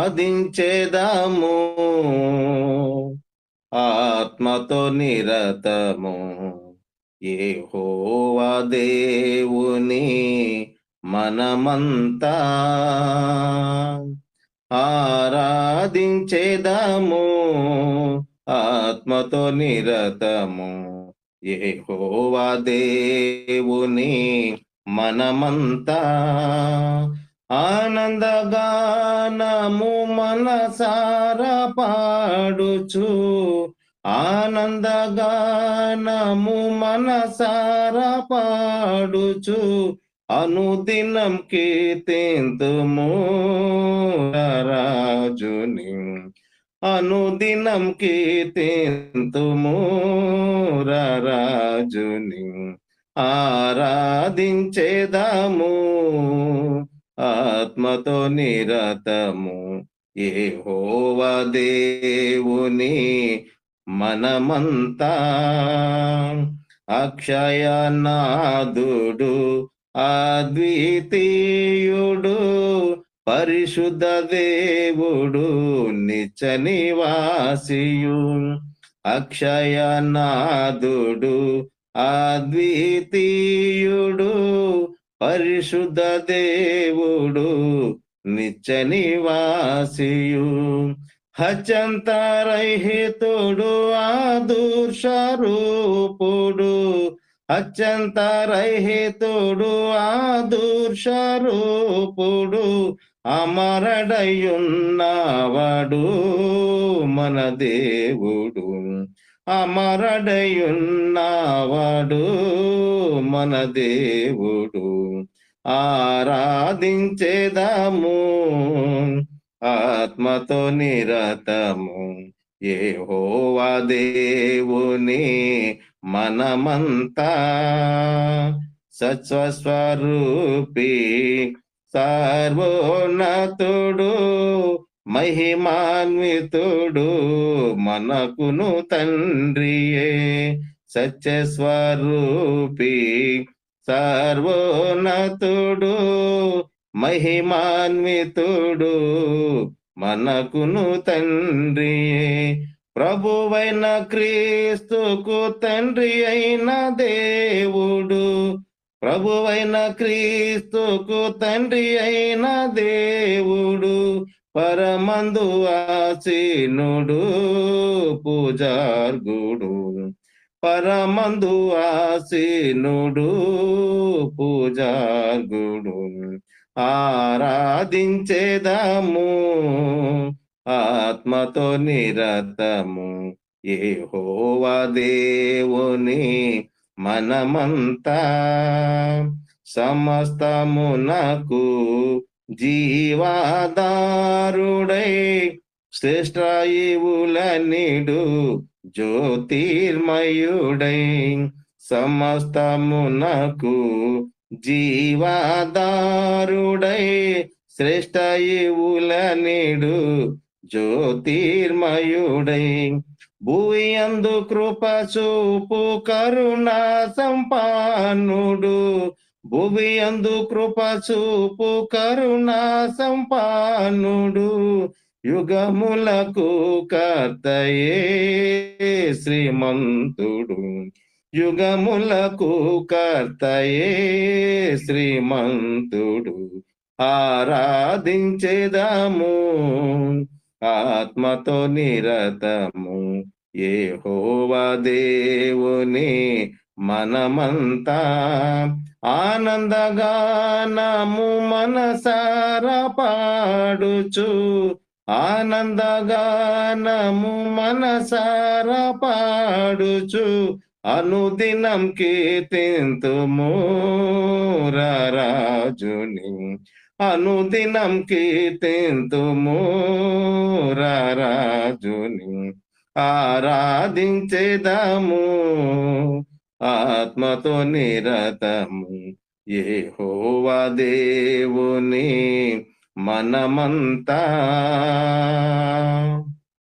ఆరాధించేదాము ఆత్మతో నిరతము యెహోవా దేవుని మనమంతా ఆరాధించేదాము ఆత్మతో నిరతము యెహోవా దేవుని మనమంతా ఆనందగానము మనసారా పాడుచు ఆనందగానము మనసారా పాడుచు అనుదినం కీర్తింతుము రాజుని అనుదినం కీర్తింతుము రాజుని ఆరాధించేదాము ఆత్మతో నిరతము యెహోవా దేవుని మనమంతా అక్షయనాథుడు అద్వితీయుడు పరిశుద్ధ దేవుడు నిత్య నివాసియు అక్షయనాథుడు అద్వితీయుడు పరిశుద్ధ దేవుడు నిత్య నివాసియు అత్యంతరహితుడు ఆదర్శరూపుడు అత్యంతరహితుడు ఆదర్శరూపుడు అమరడయున్నవాడు మన దేవుడు అమరడయున్నవాడు మన దేవుడు ఆరాధించేదాము ఆత్మతో నిరతము యెహోవా దేవుని మనమంతా సత్స్వస్వరూపి సర్వోన్నతుడు మహిమాన్వితుడు మనకును తండ్రియే సత్యస్వరూపి సర్వోన్నతుడు మహిమాన్వితుడు మనకును తండ్రియే ప్రభువైన క్రీస్తుకు తండ్రి అయిన దేవుడు ప్రభువైన క్రీస్తుకు తండ్రి అయిన దేవుడు పరమందు ఆసీనుడు పూజార్గుడు పరమందు ఆసీనుడు పూజార్గుడు ఆరాధించేదాము ఆత్మతో నిరతము యెహోవా దేవుని మనమంతా సమస్తమునకు జీవాధారుడై శ్రేష్ఠయువులనిడు జ్యోతిర్మయుడై సమస్తమునకు జీవాధారుడై శ్రేష్ఠయువులనిడు జ్యోతిర్మయుడై భూయందు కృప చూపు కరుణా సంపన్నుడు భువియందు కృప చూపు కరుణా సంపన్నుడు యుగములకు కర్తయే శ్రీమంతుడు యుగములకు కర్తయే శ్రీమంతుడు ఆరాధించేదాము ఆత్మతో నిరతము యెహోవా దేవుని మనమంతా ఆనందగానము మనసారా పాడుచు ఆనందగానము మనసారా పాడుచు అనుదినం కీర్తింతుము రాజుని అనుదినం కీర్తింతుము రాజుని ఆరాధించేదాము ఆత్మతో నిరతము యెహోవా దేవుని మనమంతా